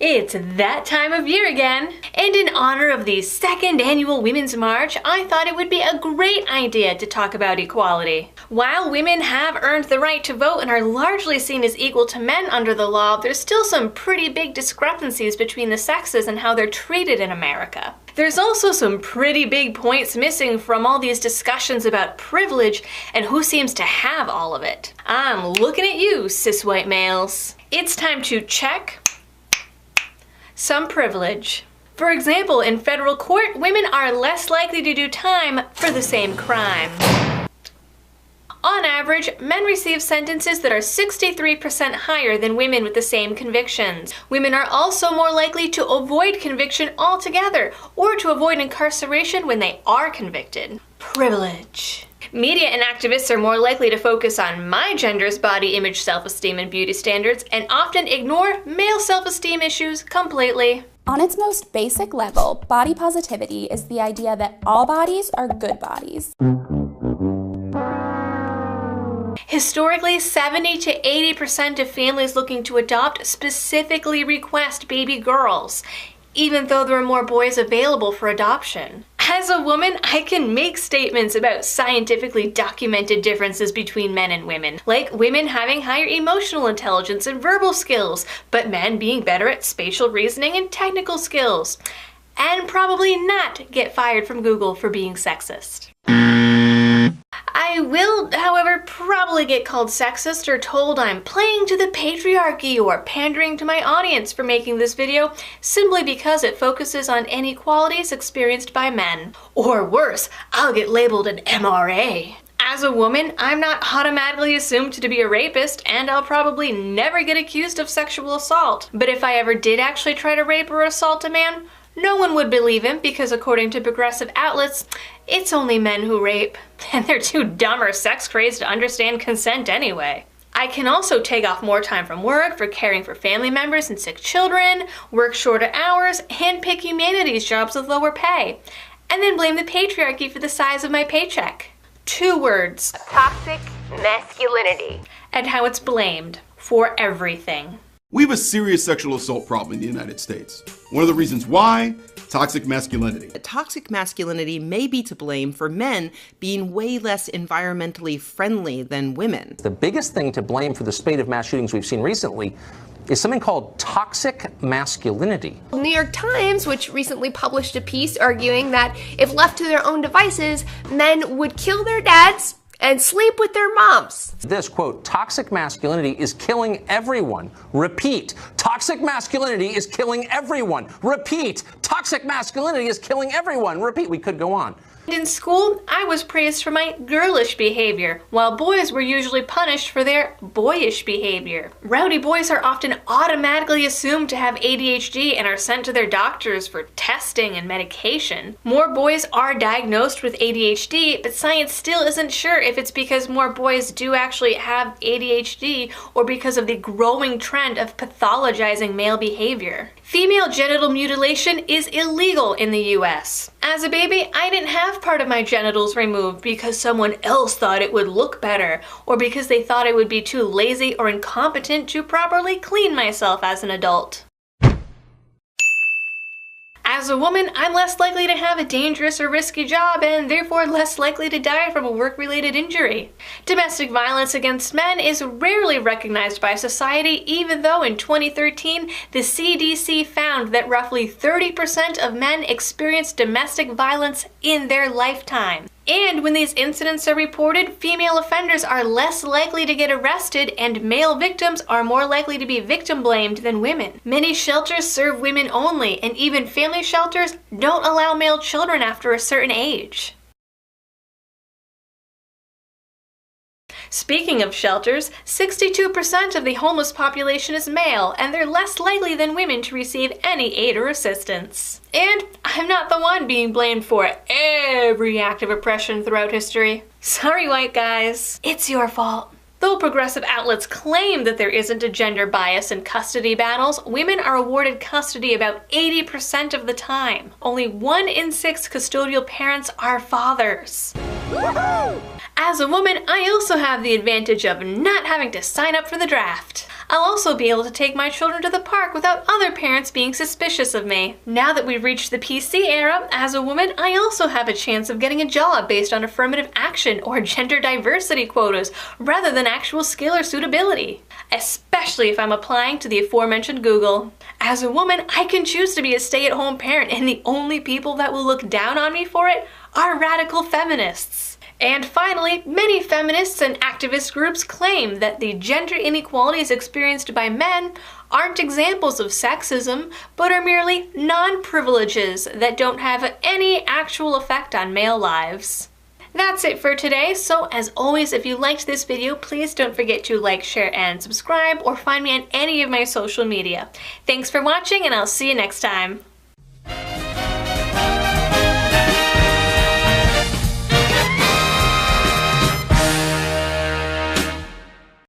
It's that time of year again, and in honor of the second annual Women's March, I thought it would be a great idea to talk about equality. While women have earned the right to vote and are largely seen as equal to men under the law, there's still some pretty big discrepancies between the sexes and how they're treated in America. There's also some pretty big points missing from all these discussions about privilege and who seems to have all of it. I'm looking at you, cis white males. It's time to check some privilege. For example, in federal court, women are less likely to do time for the same crime. On average, men receive sentences that are 63% higher than women with the same convictions. Women are also more likely to avoid conviction altogether or to avoid incarceration when they are convicted. Privilege. Media and activists are more likely to focus on my gender's body image, self-esteem, and beauty standards, and often ignore male self-esteem issues completely. On its most basic level, body positivity is the idea that all bodies are good bodies. Historically, 70 to 80% of families looking to adopt specifically request baby girls, even though there are more boys available for adoption. As a woman, I can make statements about scientifically documented differences between men and women, like women having higher emotional intelligence and verbal skills, but men being better at spatial reasoning and technical skills, and probably not get fired from Google for being sexist. I will, however, probably get called sexist or told I'm playing to the patriarchy or pandering to my audience for making this video simply because it focuses on inequalities experienced by men. Or worse, I'll get labeled an MRA. As a woman, I'm not automatically assumed to be a rapist, and I'll probably never get accused of sexual assault. But if I ever did actually try to rape or assault a man, no one would believe him because according to progressive outlets, it's only men who rape, and they're too dumb or sex crazed to understand consent anyway. I can also take off more time from work for caring for family members and sick children, work shorter hours, and pick humanities jobs with lower pay, and then blame the patriarchy for the size of my paycheck. 2 words: toxic masculinity, and how it's blamed for everything. We have a serious sexual assault problem in the United States. One of the reasons why? Toxic masculinity. Toxic masculinity may be to blame for men being way less environmentally friendly than women. The biggest thing to blame for the spate of mass shootings we've seen recently is something called toxic masculinity. The New York Times, which recently published a piece arguing that if left to their own devices, men would kill their dads and sleep with their moms. This, quote, toxic masculinity is killing everyone. Repeat, toxic masculinity is killing everyone. Repeat, toxic masculinity is killing everyone. Repeat, we could go on. In school, I was praised for my girlish behavior, while boys were usually punished for their boyish behavior. Rowdy boys are often automatically assumed to have ADHD and are sent to their doctors for testing and medication. More boys are diagnosed with ADHD, but science still isn't sure if it's because more boys do actually have ADHD or because of the growing trend of pathologizing male behavior. Female genital mutilation is illegal in the US. As a baby, I didn't have part of my genitals removed because someone else thought it would look better, or because they thought I would be too lazy or incompetent to properly clean myself as an adult. As a woman, I'm less likely to have a dangerous or risky job and therefore less likely to die from a work-related injury. Domestic violence against men is rarely recognized by society, even though in 2013, the CDC found that roughly 30% of men experience domestic violence in their lifetime. And when these incidents are reported, female offenders are less likely to get arrested and male victims are more likely to be victim blamed than women. Many shelters serve women only, and even family shelters don't allow male children after a certain age. Speaking of shelters, 62% of the homeless population is male, and they're less likely than women to receive any aid or assistance. And I'm not the one being blamed for every act of oppression throughout history. Sorry, white guys. It's your fault. Though progressive outlets claim that there isn't a gender bias in custody battles, women are awarded custody about 80% of the time. Only 1 in 6 custodial parents are fathers. Woohoo! As a woman, I also have the advantage of not having to sign up for the draft. I'll also be able to take my children to the park without other parents being suspicious of me. Now that we've reached the PC era, as a woman, I also have a chance of getting a job based on affirmative action or gender diversity quotas rather than actual skill or suitability. Especially if I'm applying to the aforementioned Google. As a woman, I can choose to be a stay-at-home parent, and the only people that will look down on me for it are radical feminists. And finally, many feminists and activist groups claim that the gender inequalities experienced by men aren't examples of sexism, but are merely non-privileges that don't have any actual effect on male lives. That's it for today, so as always, if you liked this video, please don't forget to like, share, and subscribe, or find me on any of my social media. Thanks for watching, and I'll see you next time.